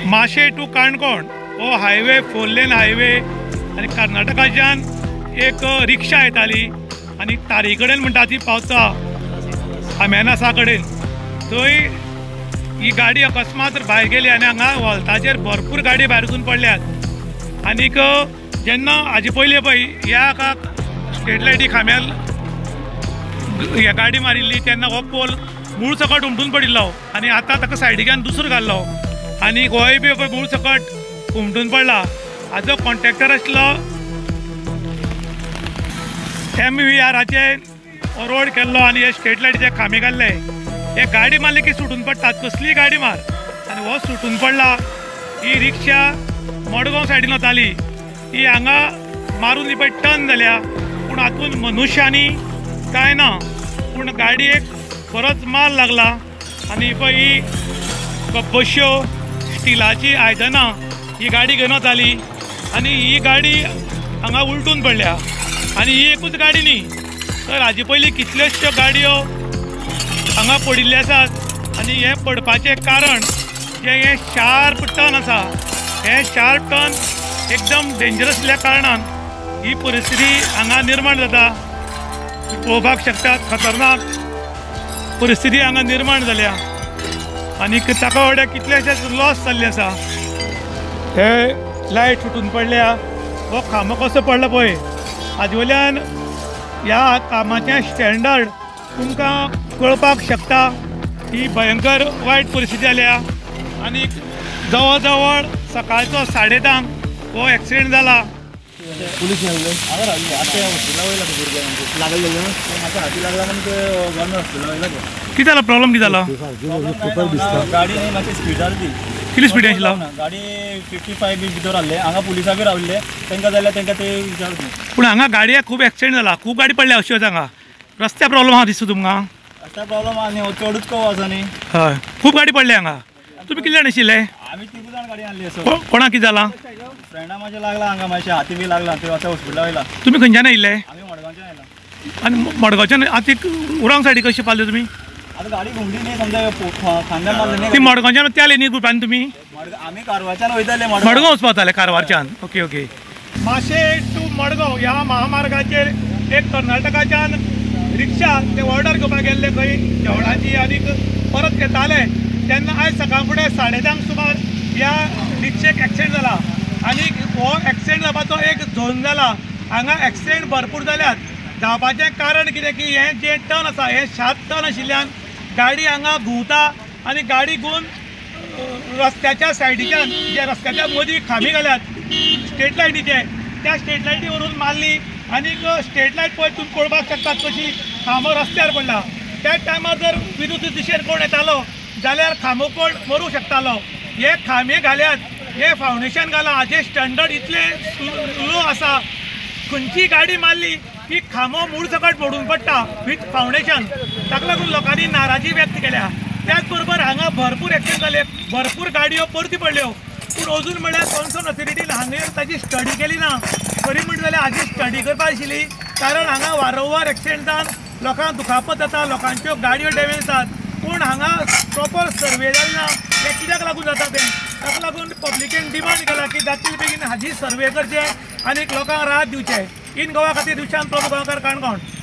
माशे टू काणकोण हो हायवे 4 लेन हायवे आनी कर्नाटकाच्यान एक रिक्षा येताली आनी तारी कडेन म्हणटा ती पावता आमेनासा कडेन थंय ही गाडी अकस्मात भायर गेली आनी हांगा वॉल्ताचेर भरपूर गाडी भायर वचून पडल्यात। आनीक जेन्ना हाजे पयलीं पळय ह्या स्ट्रीट लायटी खांब्यार ह्या गाडी मारिल्ली तेन्ना हो पोल मूळ सकट उमटून पडिल्लो आनी आतां ताका सायडीच्यान दुसरो घाल्लो आनी होय बी मूळ सकट उमटून पडला। हाजो कॉन्ट्रॅक्टर आसलो MVRचे रोड केल्लो आनी हे स्ट्रीट लायटीचे खांबे घाल्ले। हे गाडी मारली की सुटून पडटात, कसली गाडी मार आनी हो सुटून पडला। ही रिक्षा मडगांव सायडीन वताली, ही हांगा मारून पळय टर्न जाल्या पूण हातूंत मनुश्यांनी कांय ना, पूण गाडयेक बरोच माल लागला आनी पळय ही बश्यो स्टिलाची आयदनां ही गाडी घेवन वताली आनी ही गाडी हांगा उलटून पडल्या। आनी ही एकूच गाडी न्ही तर हाजे पयलीं कितल्योश्यो गाडयो हांगा पडिल्ले आसात आनी हे पडपाचें कारण जे हे शार्प टर्न आसा, हे शार्प टर्न एकदम डेंजरस आसल्या कारणान ही परिस्थिती हांगा निर्माण जाता। पळोवपाक शकतात खतरनाक परिस्थिती हांगा निर्माण जाल्या आनी ताका वाड्या कितलेशेच लॉस जाल्ले आसा। हे लायट सुटून पडल्या, हो खांबो कसो पडला पळय, हाजे वयल्यान ह्या कामाचें स्टँडर्ड तुमकां कळपाक शकता। ही भयंकर वायट परिस्थिती जाल्या आनी जवळ जवळ सकाळचो 10:30 हो एक्सिडेंट जाला। पुलिस कितें जाला प्रॉब्लम कितें जाला? गाडी मातशी स्पीड जाली, कितली स्पीड आशिल्लो? गाडी 55 भितर आहले। हांगा पुलिसां बी रावल्ले, तांकां जाल्यार तांकां ते विचारले पूण हांगा गाडयाक खूब एक्सिडेंट जाला, खूब गाडी पडल्या अश्यो हांगा। रस्त्या प्रॉब्लम आहा दिसता तुमकां? रस्त्या प्रॉब्लम आहा न्ही, चडूच कव आसा न्ही। हय, खूब गाडी पडल्या हांगा। तुमी कितले जाण आशिल्ले? आमी 3 जाण गाडी आणली असो। कोणाक कितें जाला? फ्रेंडा म्हाज्या लागला हांगा, मातशें हाती बी लागला, ते आतां हॉस्पिटला वयला। तुमी खंयच्यान आयिल्ले? आमी मडगांवच्यान आयला। आनी मडगांवच्यान आतां उरांग सायडीक कशें पावले तुमी? आतां गाडी घुमली न्ही, समजा खांद्यान मारली न्ही। ती मडगांवच्यान त्या लेनी ग्रुपान तुमी? आमी कारवारच्यान वयताले, मडगांव वचपाताले कारवारच्यान। Okay okay. माशे टू मडगांव ह्या महामार्गाचेर एक कर्नाटकाच्यान रिक्षा ते ऑर्डर घेवपाक गेल्ले खंय जेवणाची आनी परत येताले तेन्ना आयज सकाळ फुडें 10:30 सुमार ह्या रिक्षेक एक्सिडेंट जाला आनी हो एक्सिडेंट जावपाचो एक झोन जाला। हांगा एक्सिडेंट भरपूर जाल्यात। जावपाचें कारण कितें की हे जे टर्न आसा हे शार्प टर्न आशिल्ल्यान गाडी हांगा घुंवता आनी गाडी घुंवन रस्त्याच्या सायडीच्यान जे रस्त्याच्या मदीं खांबे घाल्यात स्ट्रीट लायटीचे, त्या स्ट्रीट लायटी व्हरून मारली आनीक स्ट्रीट लायट पळय तुमी पळोवपाक शकतात कशी खांबो रस्त्यार पडला। त्या टायमार जर विरुद्ध दिशेन कोण येतालो जाल्यार खांबो कोण मरूं शकतालो। हे खांबे घाल्यात, हे फावंडेशन घाला, हाजे स्टँडर्ड इतले लो आसा। खंयची गाडी मारली की खांबो मूळ सकट मोडून पडटा विथ फावंडेशन, ताका लागून लोकांनी नाराजी व्यक्त केल्या। त्याच बरोबर हांगा भरपूर एक्सिडेंट जाले, भरपूर गाडयो परती पडल्यो, पूण अजून म्हळ्यार कॉन्सर्न ऑथॉरिटीन हांगा ताची स्टडी केली ना। खरी म्हणटा जाल्यार हाजी स्टडी करपाक आशिल्ली, कारण हांगा वारंवार एक्सिडेंटान लोकांक दुखापत जाता, लोकांच्यो गाडयो डॅमेज जातात, पूण हांगा प्रॉपर सर्वे जायना। हे कित्याक लागून जाता तें, ताका लागून पब्लिकेन डिमांड केला की जातले बेगीन हाजी सर्वे करचे आनी लोकांक राहत दिवचे। इन गोवा खातीर दिवशांत प्रभू गांवकार, काणकोण।